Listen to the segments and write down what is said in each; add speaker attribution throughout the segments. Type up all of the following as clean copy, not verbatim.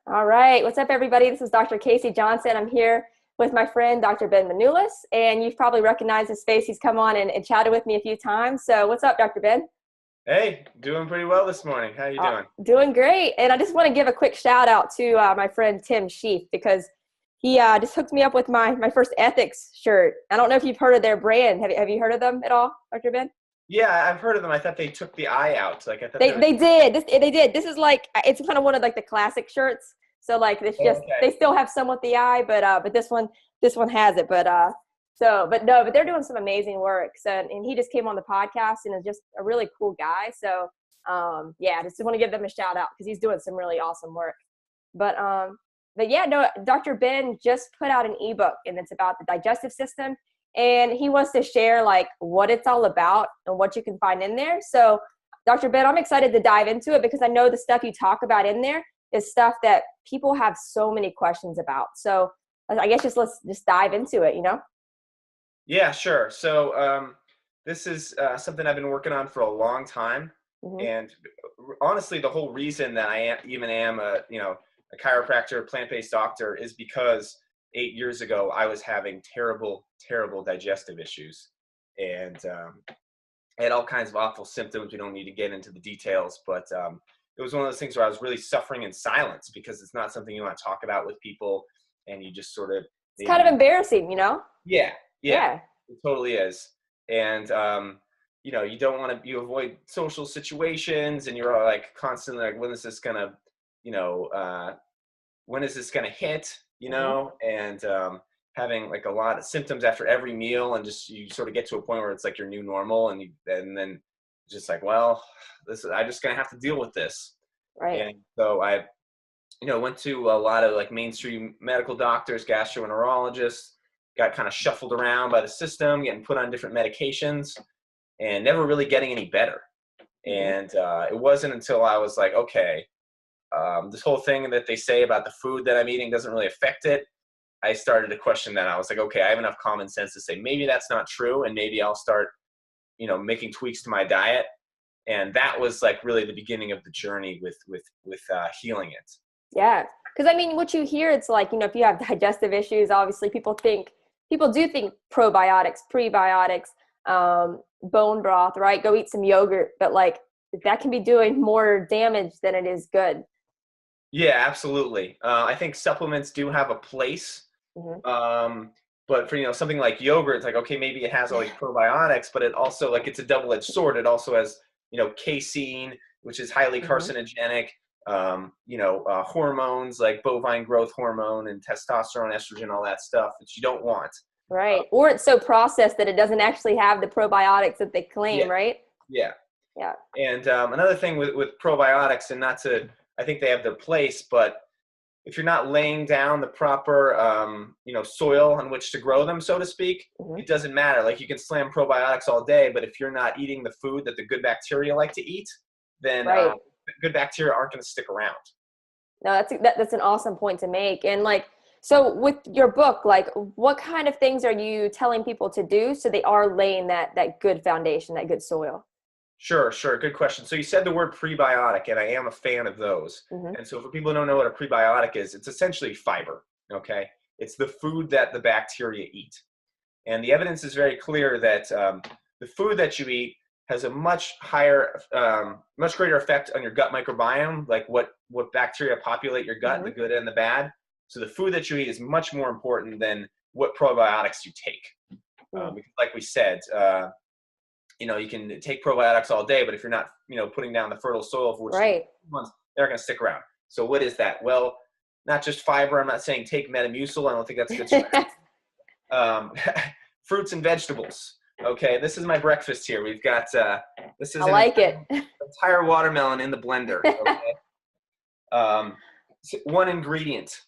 Speaker 1: All right. What's up, everybody? This is Dr. Kasey Johnson. I'm here with my friend, Dr. Ben Manulis, and you've probably recognized his face. He's come on and chatted with me a few times. So what's up, Dr. Ben?
Speaker 2: Hey, doing pretty well this morning. How you doing?
Speaker 1: Doing great. And I just want to give a quick shout out to my friend, Tim Sheath, because he just hooked me up with my first ethics shirt. I don't know if you've heard of their brand. Have you heard of them at all, Dr. Ben?
Speaker 2: Yeah, I've heard of them. I thought they took the eye out. Like I thought
Speaker 1: They
Speaker 2: there was.
Speaker 1: they did this. They did. This is like it's kind of one of like the classic shirts. So like it's just
Speaker 2: Okay.
Speaker 1: they still have some with the eye, but this one has it. But they're doing some amazing work. So and he just came on the podcast and is just a really cool guy. So yeah, just want to give them a shout out because he's doing some really awesome work. But yeah, no, Dr. Ben just put out an ebook and it's about the digestive system. And he wants to share like what it's all about and what you can find in there. So Dr. Ben, I'm excited to dive into it because I know the stuff you talk about in there is stuff that people have so many questions about. So I guess let's just dive into it, you know?
Speaker 2: Yeah, sure. So this is something I've been working on for a long time,
Speaker 1: Hmm.
Speaker 2: and honestly, the whole reason that even am a chiropractor, plant-based doctor is because 8 years ago I was having terrible, terrible digestive issues, and I had all kinds of awful symptoms. We don't need to get into the details, but it was one of those things where I was really suffering in silence because it's not something you want to talk about with people, and you just sort of
Speaker 1: It's kind of
Speaker 2: maybe.
Speaker 1: embarrassing, you know?
Speaker 2: Yeah, yeah,
Speaker 1: Yeah.
Speaker 2: it totally is. And you don't want to, you avoid social situations, and you're like constantly like, when is this gonna, you know, when is this gonna hit,
Speaker 1: Hmm.
Speaker 2: and having like a lot of symptoms after every meal, and just you sort of get to a point where it's like your new normal, and then just like, well, I'm just gonna have to deal with this.
Speaker 1: Right.
Speaker 2: And so I went to a lot of like mainstream medical doctors, gastroenterologists, got kind of shuffled around by the system, getting put on different medications, and never really getting any better.
Speaker 1: Hmm.
Speaker 2: And it wasn't until I was like, okay, this whole thing that they say about the food that I'm eating doesn't really affect it. I started to question that. I was like, okay, I have enough common sense to say maybe that's not true, and maybe I'll start, making tweaks to my diet. And that was like really the beginning of the journey with healing it.
Speaker 1: Yeah. Because I mean, what you hear, it's like, if you have digestive issues, obviously people do think probiotics, prebiotics, bone broth, right? Go eat some yogurt, but like that can be doing more damage than it is good.
Speaker 2: Yeah, absolutely. I think supplements do have a place,
Speaker 1: Hmm.
Speaker 2: um, but for something like yogurt, it's like okay, maybe it has all these probiotics, but it also like it's a double-edged sword. It also has casein, which is highly
Speaker 1: Hmm.
Speaker 2: carcinogenic. Hormones like bovine growth hormone and testosterone, estrogen, all that stuff that you don't want. Uh,
Speaker 1: Right. Or it's so processed that it doesn't actually have the probiotics that they claim,
Speaker 2: yeah,
Speaker 1: right?
Speaker 2: yeah.
Speaker 1: Yeah.
Speaker 2: And another thing with probiotics, and not to, I think they have their place, but if you're not laying down the proper soil on which to grow them, so to speak,
Speaker 1: Hmm.
Speaker 2: it doesn't matter. Like you can slam probiotics all day, but if you're not eating the food that the good bacteria like to eat, then
Speaker 1: Right.
Speaker 2: good bacteria aren't going to stick around.
Speaker 1: No, that's an awesome point to make. And like, so with your book, like what kind of things are you telling people to do so they are laying that good foundation, that good soil?
Speaker 2: Sure, sure. Good question. So you said the word prebiotic, and I am a fan of those.
Speaker 1: Hmm.
Speaker 2: And so for people who don't know what a prebiotic is, it's essentially fiber. Okay, it's the food that the bacteria eat. And the evidence is very clear that the food that you eat has a much higher, much greater effect on your gut microbiome, like what bacteria populate your gut, the
Speaker 1: Hmm.
Speaker 2: good and the bad. So the food that you eat is much more important than what probiotics you take. Because like we said, you can take probiotics all day, but if you're not, putting down the fertile soil for which to grow
Speaker 1: Right.
Speaker 2: ones, they're going to stick around. So what is that? Well, not just fiber. I'm not saying take Metamucil. I don't think that's a good strategy. Um, fruits and vegetables. Okay, this is my breakfast here. We've got this is
Speaker 1: I
Speaker 2: an
Speaker 1: like it.
Speaker 2: entire watermelon in the blender. Okay, one ingredient,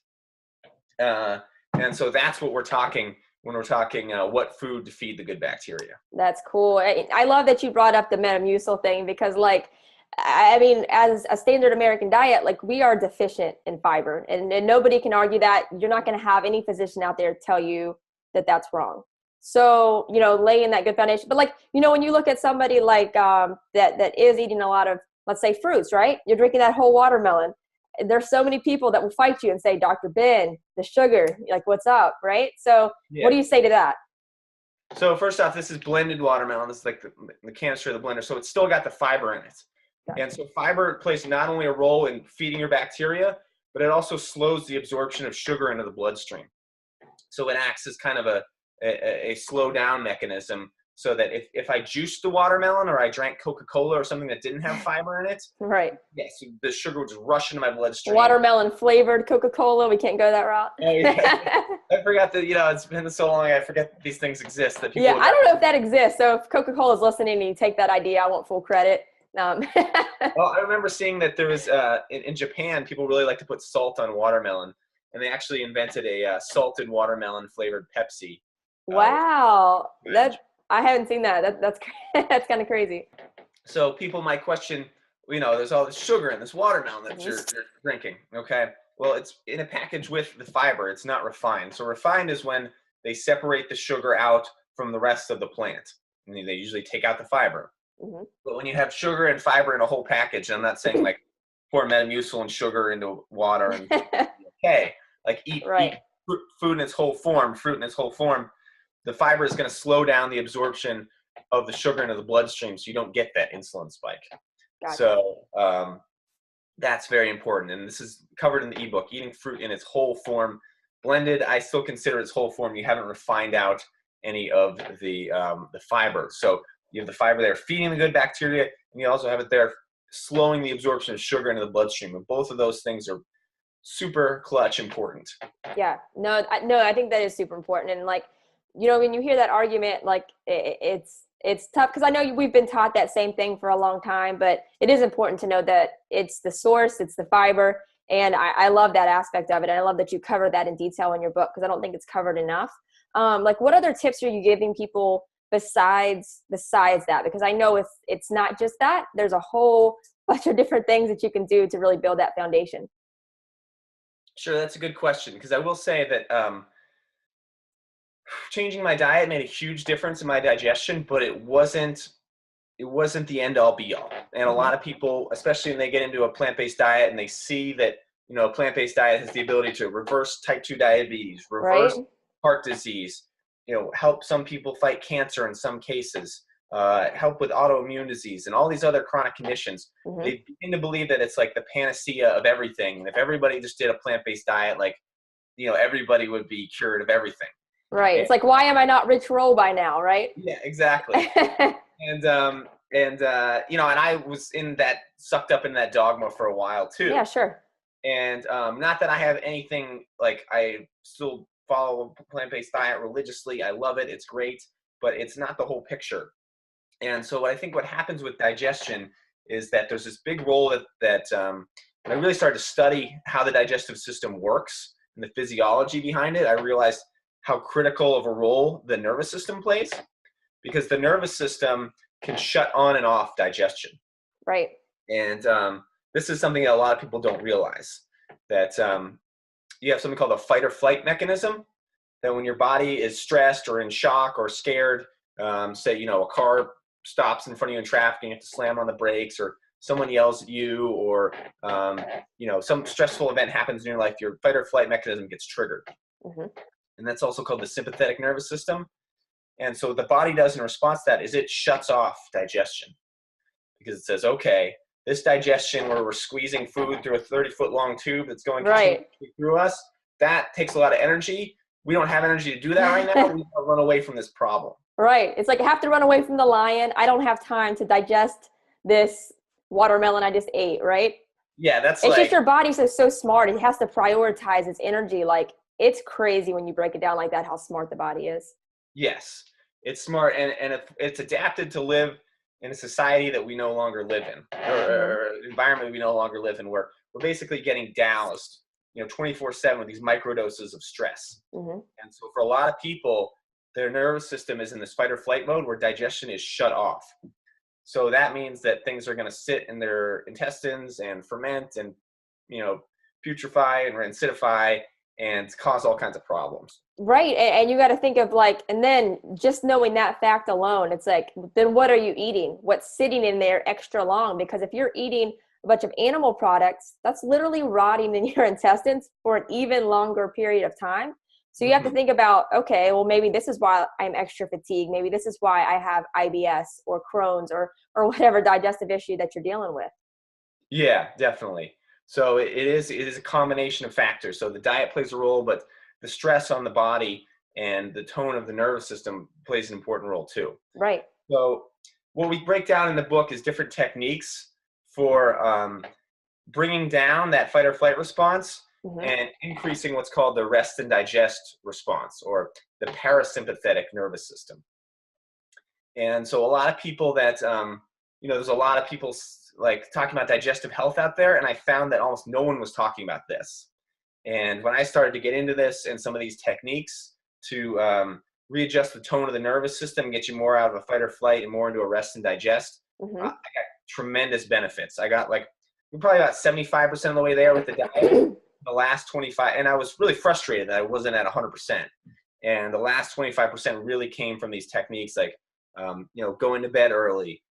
Speaker 2: uh, and so that's what we're talking when we're talking what food to feed the good bacteria.
Speaker 1: That's cool. I love that you brought up the Metamucil thing because, like, I mean, as a standard American diet, like we are deficient in fiber, and nobody can argue that. You're not going to have any physician out there tell you that that's wrong. So, laying that good foundation. But like, when you look at somebody like that is eating a lot of, let's say, fruits, right? You're drinking that whole watermelon. there's so many people that will fight you and say, Dr. Ben, the sugar, like, what's up, right? So what do you say to that?
Speaker 2: So first off, this is blended watermelon. This is like the canister of the blender. So it's still got the fiber in it. Gotcha. And so fiber plays not only a role in feeding your bacteria, but it also slows the absorption of sugar into the bloodstream. So it acts as kind of a slow down mechanism, so that if I juiced the watermelon or I drank Coca-Cola or something that didn't have fiber in it,
Speaker 1: right?
Speaker 2: Yes, the sugar would just rush into my bloodstream.
Speaker 1: Watermelon flavored Coca-Cola, we can't go that route.
Speaker 2: Oh, yeah. I forgot that, it's been so long, I forget these things exist. That people
Speaker 1: I don't know if that exists. So if Coca-Cola is listening and you take that idea, I want full credit.
Speaker 2: Well, I remember seeing that there was, in Japan, people really like to put salt on watermelon. And they actually invented a salted watermelon flavored Pepsi.
Speaker 1: Wow. I haven't seen that. That's that's kind of crazy.
Speaker 2: So people might question, there's all this sugar in this watermelon that you're drinking. Okay. Well, it's in a package with the fiber. It's not refined. So refined is when they separate the sugar out from the rest of the plant. And they usually take out the fiber. Mm-hmm. But when you have sugar and fiber in a whole package, and I'm not saying like pour Metamucil and sugar into water and okay, like eat food in its whole form, fruit in its whole form, the fiber is going to slow down the absorption of the sugar into the bloodstream, so you don't get that insulin spike. Gotcha. So that's very important, and this is covered in the ebook. Eating fruit in its whole form, blended, I still consider its whole form. You haven't refined out any of the fiber. So you have the fiber there feeding the good bacteria, and you also have it there slowing the absorption of sugar into the bloodstream. And both of those things are super clutch important.
Speaker 1: Yeah, no, I think that is super important. And like, when you hear that argument, like it's tough, because I know we've been taught that same thing for a long time, but it is important to know that it's the source, it's the fiber. And I love that aspect of it. And I love that you cover that in detail in your book, because I don't think it's covered enough. Like, what other tips are you giving people besides that? Because I know it's not just that. There's a whole bunch of different things that you can do to really build that foundation.
Speaker 2: Sure, that's a good question, because I will say that changing my diet made a huge difference in my digestion, but it wasn't the end all be all. And a lot of people, especially when they get into a plant-based diet and they see that, a plant-based diet has the ability to reverse type 2 diabetes, reverse heart disease, help some people fight cancer in some cases, help with autoimmune disease and all these other chronic conditions. They begin to believe that it's like the panacea of everything. And if everybody just did a plant-based diet, like, everybody would be cured of everything.
Speaker 1: Right. It's like, why am I not Rich Roll by now? Right.
Speaker 2: Yeah, exactly. and I was sucked up in that dogma for a while too.
Speaker 1: Yeah, sure.
Speaker 2: And not that I have anything, like, I still follow a plant-based diet religiously. I love it. It's great, but it's not the whole picture. And so I think what happens with digestion is that there's this big role that when I really started to study how the digestive system works and the physiology behind it, I realized how critical of a role the nervous system plays, because the nervous system can shut on and off digestion.
Speaker 1: Right.
Speaker 2: And this is something that a lot of people don't realize, that you have something called a fight or flight mechanism, that when your body is stressed or in shock or scared, say, a car stops in front of you in traffic and you have to slam on the brakes, or someone yells at you, or, some stressful event happens in your life, your fight or flight mechanism gets triggered. And that's also called the sympathetic nervous system. And so what the body does in response to that is it shuts off digestion, because it says, okay, this digestion where we're squeezing food through a 30-foot long tube that's going through us, that takes a lot of energy. We don't have energy to do that right now. We want to run away from this problem.
Speaker 1: Right. It's like, I have to run away from the lion. I don't have time to digest this watermelon I just ate, right?
Speaker 2: Yeah, it's
Speaker 1: just your body's so smart. It has to prioritize its energy. Like, it's crazy when you break it down like that, how smart the body is.
Speaker 2: Yes, it's smart, and it's adapted to live in a society that we no longer live in, or environment we no longer live in, where we're basically getting doused, 24/7 with these microdoses of stress. And so for a lot of people, their nervous system is in this fight or flight mode where digestion is shut off. So that means that things are going to sit in their intestines and ferment and, putrefy and acidify and cause all kinds of problems.
Speaker 1: Right. And you got to think of and then just knowing that fact alone, it's like, then what are you eating? What's sitting in there extra long? Because if you're eating a bunch of animal products, that's literally rotting in your intestines for an even longer period of time. So you have to think about, okay, well, maybe this is why I'm extra fatigued. Maybe this is why I have IBS or Crohn's or whatever digestive issue that you're dealing with.
Speaker 2: Yeah, definitely. So it is a combination of factors. So the diet plays a role, but the stress on the body and the tone of the nervous system plays an important role too.
Speaker 1: Right.
Speaker 2: So what we break down in the book is different techniques for bringing down that fight or flight response and increasing what's called the rest and digest response, or the parasympathetic nervous system. And so a lot of people that, there's a lot of people like talking about digestive health out there, and I found that almost no one was talking about this. And when I started to get into this and some of these techniques to readjust the tone of the nervous system and get you more out of a fight or flight and more into a rest and digest, I got tremendous benefits. I got we're probably about 75% of the way there with the diet. The last 25, and I was really frustrated that I wasn't at 100%. And the last 25% really came from these techniques like, going to bed early,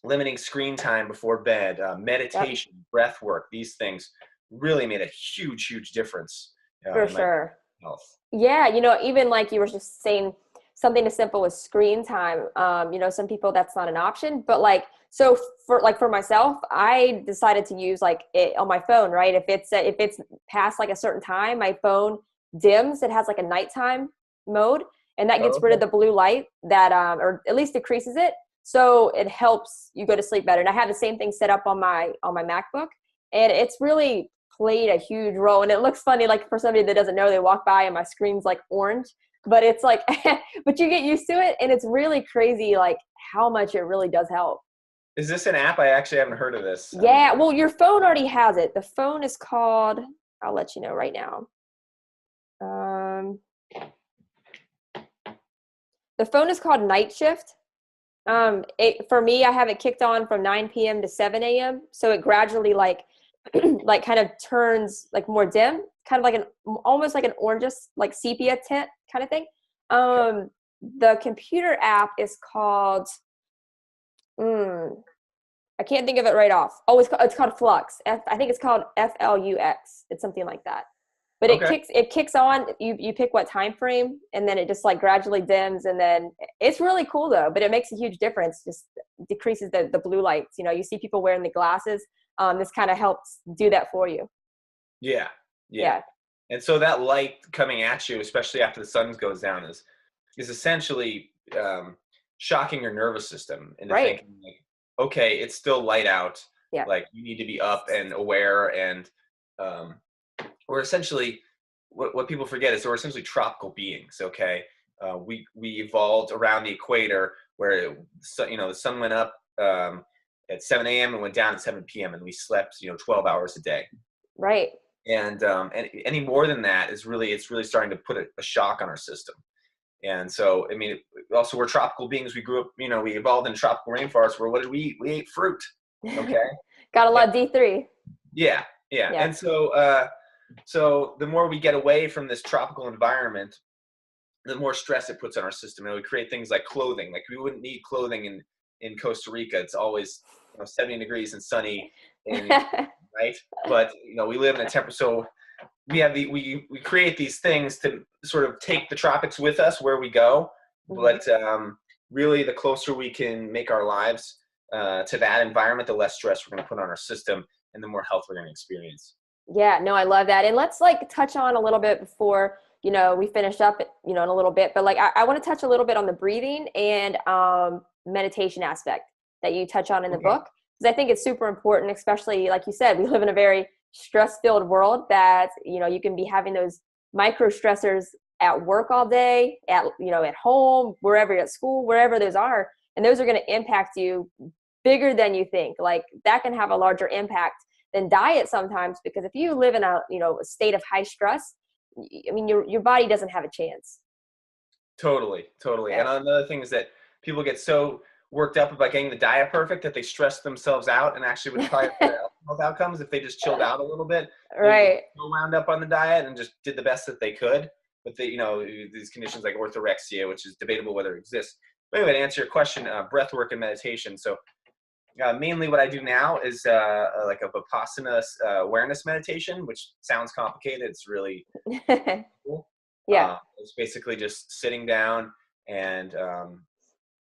Speaker 2: limiting screen time before bed, meditation, breath work. These things really made a huge, huge difference.
Speaker 1: For sure.
Speaker 2: Health.
Speaker 1: Yeah. Even like you were just saying, something as simple as screen time. Some people that's not an option, but so for myself, I decided to use it on my phone, right? If it's past a certain time, my phone dims. It has a nighttime mode, and that gets rid of the blue light that, or at least decreases it. So it helps you go to sleep better. And I have the same thing set up on my MacBook, and it's really played a huge role. And it looks funny, for somebody that doesn't know, they walk by and my screen's orange, but it's but you get used to it, and it's really crazy, how much it really does help.
Speaker 2: Is this an app? I actually haven't heard of this.
Speaker 1: Yeah, well, your phone already has it. The phone is called, I'll let you know right now. The phone is called Night Shift. For me, I have it kicked on from 9 p.m. to 7 a.m. So it gradually kind of turns more dim, kind of almost like an orange, sepia tint kind of thing. The computer app is called, I can't think of it right off. Oh, it's called Flux. I think it's called FLUX. It's something like that. But it kicks on. You pick what time frame, and then it just gradually dims, and then it's really cool though. But it makes a huge difference. Just decreases the blue lights. You see people wearing the glasses. This kind of helps do that for you.
Speaker 2: Yeah. And so that light coming at you, especially after the sun goes down, is essentially shocking your nervous system into thinking okay, it's still light out. Yeah. You need to be up and aware, and we're essentially what people forget is we're essentially tropical beings. Okay, we evolved around the equator where the sun went up at 7 a.m. and went down at 7 p.m. and we slept 12 hours a day. Right. And any more than that it's really starting to put a shock on our system. And so, also we're tropical beings. We grew up, we evolved in tropical rainforests where what did we eat? We ate fruit. Okay. Got a lot of D3. Yeah. And so the more we get away from this tropical environment, the more stress it puts on our system. And we create things like clothing. We wouldn't need clothing in Costa Rica. It's always 70 degrees and sunny, right? But we live in a temperature, so we have we create these things to sort of take the tropics with us where we go. But really, the closer we can make our lives to that environment, the less stress we're going to put on our system, and the more health we're going to experience. Yeah, no, I love that. And let's touch on a little bit before we finish up in a little bit, but I want to touch a little bit on the breathing and meditation aspect that you touch on in the book, because I think it's super important, especially like you said, we live in a very stress-filled world that you can be having those micro stressors at work all day, at home, wherever you're at school, wherever those are, and those are going to impact you bigger than you think. That can have a larger impact than diet sometimes, because if you live in a state of high stress, your body doesn't have a chance. Totally. Yeah. And another thing is that people get so worked up about getting the diet perfect that they stress themselves out, and actually would probably have health outcomes if they just chilled out a little bit. Right. So wound up on the diet and just did the best that they could. But these conditions like orthorexia, which is debatable whether it exists. But anyway, to answer your question, breath work and meditation. So Mainly what I do now is like a Vipassana awareness meditation, which sounds complicated. It's really cool.
Speaker 1: Yeah.
Speaker 2: It's basically just sitting down and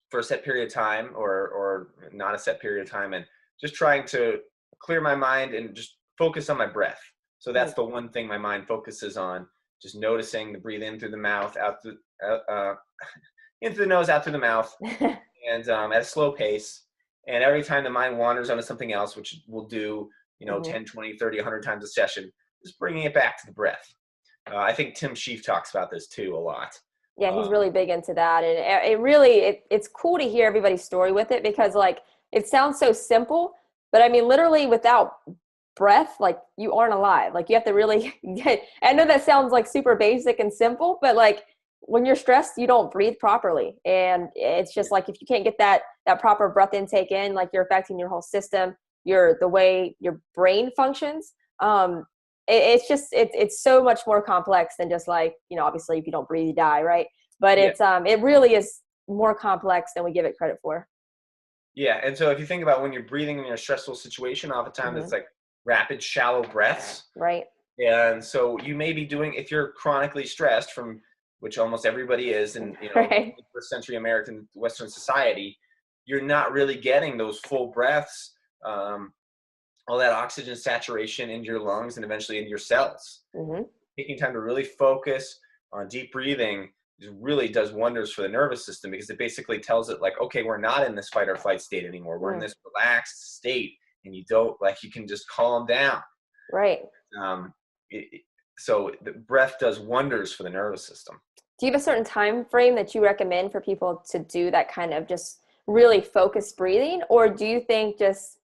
Speaker 2: for a set period of time or not a set period of time, and just trying to clear my mind and just focus on my breath. So that's the one thing my mind focuses on, just noticing the breathe in through the mouth, out through, in through the nose, out through the mouth, and at a slow pace. And every time the mind wanders onto something else, which we'll do, 10, 20, 30, 100 times a session, just bringing it back to the breath. I think Tim Sheaf talks about this too a lot.
Speaker 1: Yeah, he's really big into that. And it really, it's cool to hear everybody's story with it, because like, it sounds so simple, but I mean, literally without breath, like you aren't alive. Like you have to really I know that sounds like super basic and simple, but like when you're stressed, you don't breathe properly. And it's just like, if you can't get that proper breath intake in, like you're affecting your whole system, the way your brain functions. It's so much more complex than just like, obviously if you don't breathe, you die, right? But it really is more complex than we give it credit for.
Speaker 2: Yeah. And so if you think about when you're breathing in a stressful situation, oftentimes it's like rapid, shallow breaths.
Speaker 1: Right.
Speaker 2: And so you may be doing, if you're chronically stressed, from which almost everybody is in,
Speaker 1: right.
Speaker 2: 21st century American Western society, you're not really getting those full breaths, all that oxygen saturation into your lungs and eventually into your cells. Taking time to really focus on deep breathing really does wonders for the nervous system, because it basically tells it like, okay, we're not in this fight or flight state anymore. We're in this relaxed state, and you can just calm down.
Speaker 1: Right.
Speaker 2: So the breath does wonders for the nervous system.
Speaker 1: Do you have a certain time frame that you recommend for people to do that kind of just really focused breathing? Or do you think just,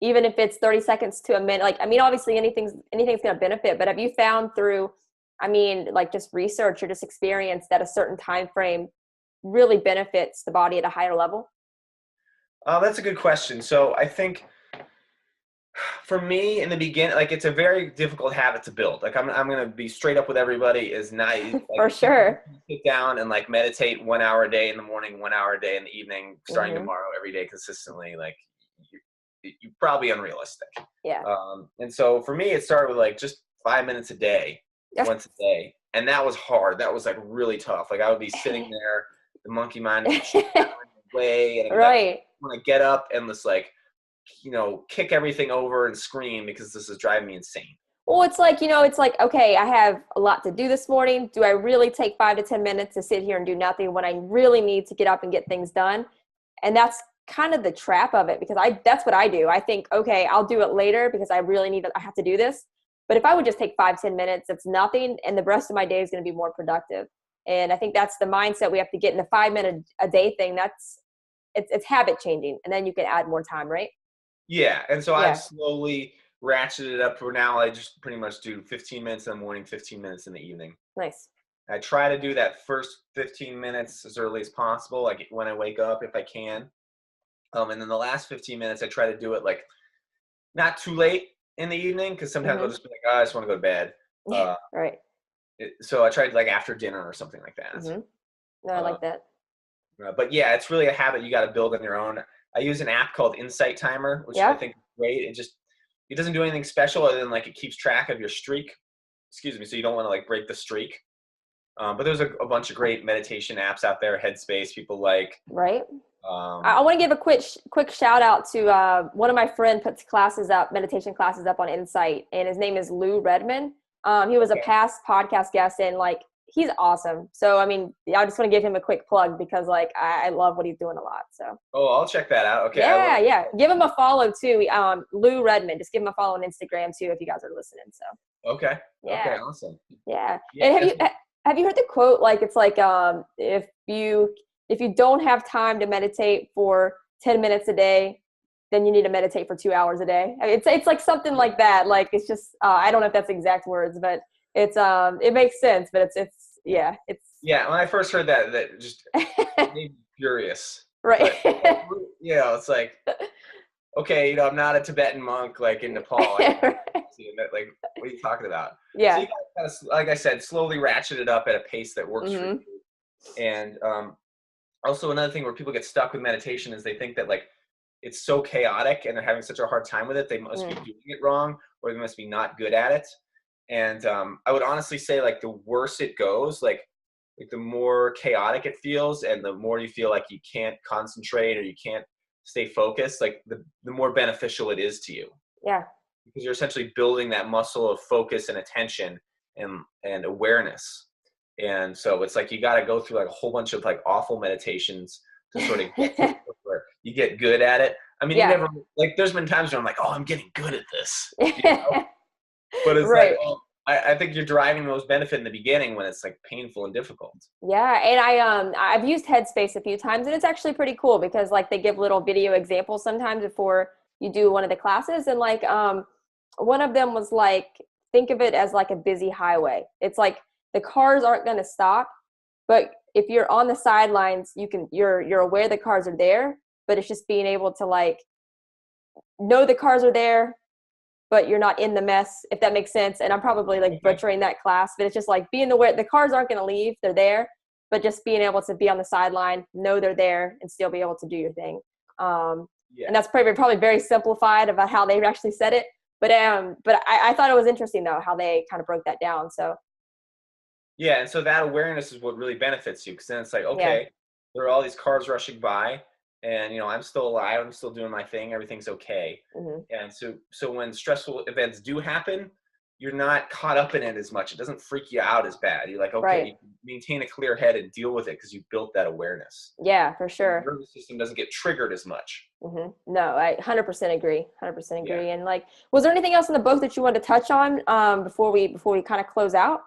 Speaker 1: even if it's 30 seconds to a minute, like, I mean, obviously anything's going to benefit, but have you found through, like just research or just experience, that a certain time frame really benefits the body at a higher level?
Speaker 2: That's a good question. So I think for me in the beginning, like, it's a very difficult habit to build. Like I'm going to be straight up with everybody, is not like,
Speaker 1: for sure.
Speaker 2: Sit down and like meditate 1 hour a day in the morning, 1 hour a day in the evening, starting tomorrow, every day consistently. Like you're probably unrealistic.
Speaker 1: Yeah.
Speaker 2: And so for me, it started with like just 5 minutes a day, once a day. And that was hard. That was like really tough. Like I would be sitting there, the monkey mind way, and I want to get up and just like, kick everything over and scream because this is driving me insane.
Speaker 1: Well, it's like, okay, I have a lot to do this morning. Do I really take 5 to 10 minutes to sit here and do nothing when I really need to get up and get things done? And that's kind of the trap of it, because that's what I do. I think, okay, I'll do it later because I have to do this. But if I would just take 5-10 minutes, it's nothing. And the rest of my day is going to be more productive. And I think that's the mindset we have to get in the 5 minute a day thing. It's habit changing. And then you can add more time, right?
Speaker 2: Yeah. And so I've slowly ratcheted it up for now. I just pretty much do 15 minutes in the morning, 15 minutes in the evening.
Speaker 1: Nice.
Speaker 2: I try to do that first 15 minutes as early as possible, like when I wake up, if I can. And then the last 15 minutes, I try to do it like not too late in the evening, because sometimes I'll just be like, oh, I just want to go to bed.
Speaker 1: Right.
Speaker 2: So I tried like after dinner or something like that.
Speaker 1: No, I like that.
Speaker 2: But yeah, it's really a habit you got to build on your own. I use an app called Insight Timer, which I think is great. It doesn't do anything special other than like it keeps track of your streak. Excuse me. So you don't want to like break the streak. But there's a bunch of great meditation apps out there. Headspace, people like.
Speaker 1: Right. I want to give a quick shout out to one of my friends puts meditation classes up on Insight, and his name is Lou Redman. He was a past podcast guest, and like he's awesome. So I mean, I just want to give him a quick plug, because like I love what he's doing a lot. So
Speaker 2: I'll check that out. Okay.
Speaker 1: Yeah. Give him a follow too. Lou Redman. Just give him a follow on Instagram too if you guys are listening. So.
Speaker 2: Okay.
Speaker 1: Yeah.
Speaker 2: Okay. Awesome.
Speaker 1: Yeah. And have you heard the quote? Like it's like if you don't have time to meditate for 10 minutes a day, then you need to meditate for 2 hours a day. I mean, it's like something like that. Like it's just I don't know if that's exact words, but it's it makes sense. But it's yeah.
Speaker 2: When I first heard that just made me furious.
Speaker 1: Right.
Speaker 2: But, it's like, okay, I'm not a Tibetan monk like in Nepal. Like, what are you talking about?
Speaker 1: Yeah.
Speaker 2: So you gotta kind of, like I said, slowly ratchet it up at a pace that works for you. And also another thing where people get stuck with meditation is they think that like it's so chaotic and they're having such a hard time with it, they must be doing it wrong, or they must be not good at it. And I would honestly say, like, the worse it goes, like the more chaotic it feels, and the more you feel like you can't concentrate or you can't stay focused, like the more beneficial it is to you.
Speaker 1: Yeah.
Speaker 2: Because you're essentially building that muscle of focus and attention and awareness. And so it's like you got to go through like a whole bunch of like awful meditations to sort of get to the point where you get good at it. I mean, you never, like, there's been times where I'm like, oh, I'm getting good at this. You know? But it's
Speaker 1: right.
Speaker 2: like, oh, I think you're deriving the most benefit in the beginning when it's like painful and difficult.
Speaker 1: Yeah. And I've used Headspace a few times, and it's actually pretty cool because like they give little video examples sometimes before you do one of the classes. And like, one of them was like, think of it as like a busy highway. It's like the cars aren't going to stop, but if you're on the sidelines, you're aware the cars are there, but it's just being able to like know the cars are there, but you're not in the mess, if that makes sense. And I'm probably like butchering that class, but it's just like being aware the cars aren't going to leave, they're there, but just being able to be on the sideline, know they're there, and still be able to do your thing. And that's probably very simplified about how they actually said it. But I thought it was interesting though how they kind of broke that down. So
Speaker 2: yeah, and so that awareness is what really benefits you, because then it's like, okay, there are all these cars rushing by, and you know I'm still alive, I'm still doing my thing, everything's okay. And so when stressful events do happen, you're not caught up in it as much. It doesn't freak you out as bad. You're like, okay, you can maintain a clear head and deal with it because you built that awareness.
Speaker 1: Yeah, for sure.
Speaker 2: The nervous system doesn't get triggered as much.
Speaker 1: No, I 100% agree. 100% agree. And like, was there anything else in the book that you wanted to touch on before we kind of close out?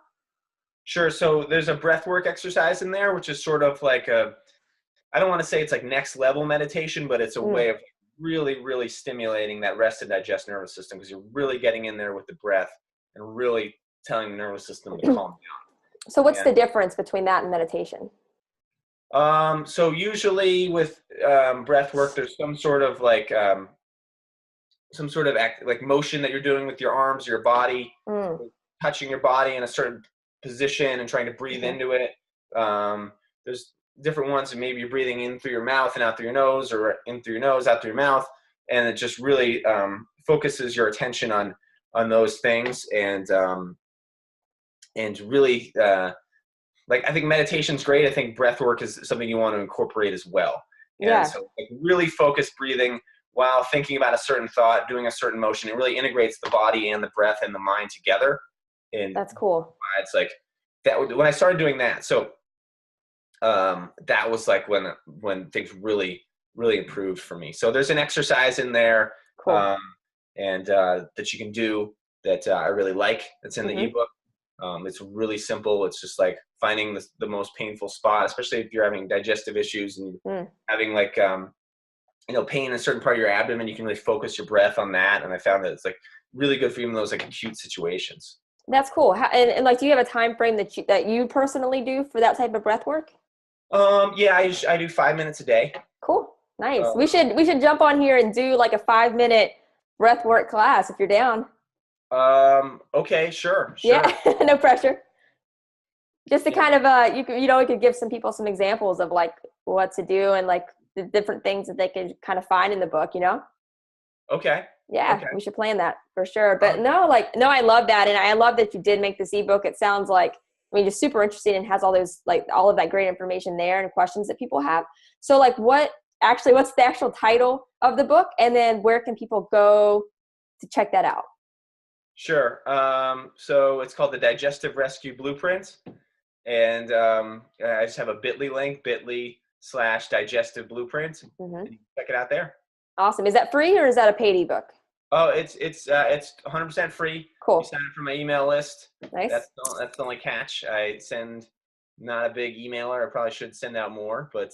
Speaker 2: Sure. So there's a breathwork exercise in there, which is sort of like I don't want to say it's like next level meditation, but it's a way of really, really stimulating that rest and digest nervous system, because you're really getting in there with the breath and really telling the nervous system to calm down.
Speaker 1: So what's the difference between that and meditation?
Speaker 2: So usually with breath work, there's some sort of like like motion that you're doing with your arms, your body, touching your body in a certain position and trying to breathe into it. There's different ones, and maybe you're breathing in through your mouth and out through your nose, or in through your nose, out through your mouth. And it just really focuses your attention on those things, and really like, I think meditation's great. I think breath work is something you want to incorporate as well. And so like really focused breathing while thinking about a certain thought, doing a certain motion. It really integrates the body and the breath and the mind together. And
Speaker 1: that's cool.
Speaker 2: It's like that when I started doing that. So that was like when things really, really improved for me. So there's an exercise in there and that you can do that I really like. That's in the ebook. It's really simple. It's just like finding the most painful spot, especially if you're having digestive issues and you're having like, pain in a certain part of your abdomen. You can really focus your breath on that. And I found that it's like really good for even those like acute situations.
Speaker 1: That's cool. And like, do you have a time frame that you personally do for that type of breath work?
Speaker 2: Yeah, I do 5 minutes a day.
Speaker 1: Cool. Nice. We should jump on here and do like a 5-minute breath work class if you're down.
Speaker 2: Okay, sure.
Speaker 1: Yeah, no pressure. Just to kind of, we could give some people some examples of like what to do and like the different things that they could kind of find in the book,
Speaker 2: Okay.
Speaker 1: Yeah, we should plan that for sure. But no, I love that. And I love that you did make this ebook. It sounds like, just super interesting and has all those, like all of that great information there and questions that people have. So like what's the actual title of the book? And then where can people go to check that out?
Speaker 2: Sure. So it's called the Digestive Rescue Blueprint. And I just have a bit.ly link, bit.ly/digestive blueprint. And you can check it out there.
Speaker 1: Awesome. Is that free or is that a paid ebook?
Speaker 2: Oh, it's 100% free.
Speaker 1: Cool.
Speaker 2: You sign up for my email list.
Speaker 1: Nice.
Speaker 2: That's the only catch. I send not a big emailer. I probably should send out more, but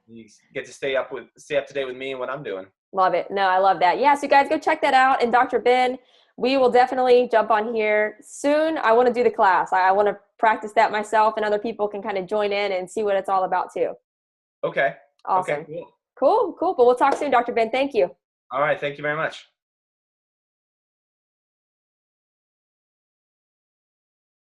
Speaker 2: you get to stay up to date with me and what I'm doing.
Speaker 1: Love it. No, I love that. Yeah. So you guys go check that out. And Dr. Ben, we will definitely jump on here soon. I want to do the class. I want to practice that myself, and other people can kind of join in and see what it's all about too.
Speaker 2: Okay.
Speaker 1: Awesome.
Speaker 2: Okay,
Speaker 1: cool. But we'll talk soon, Dr. Ben. Thank you.
Speaker 2: All right. Thank you very much.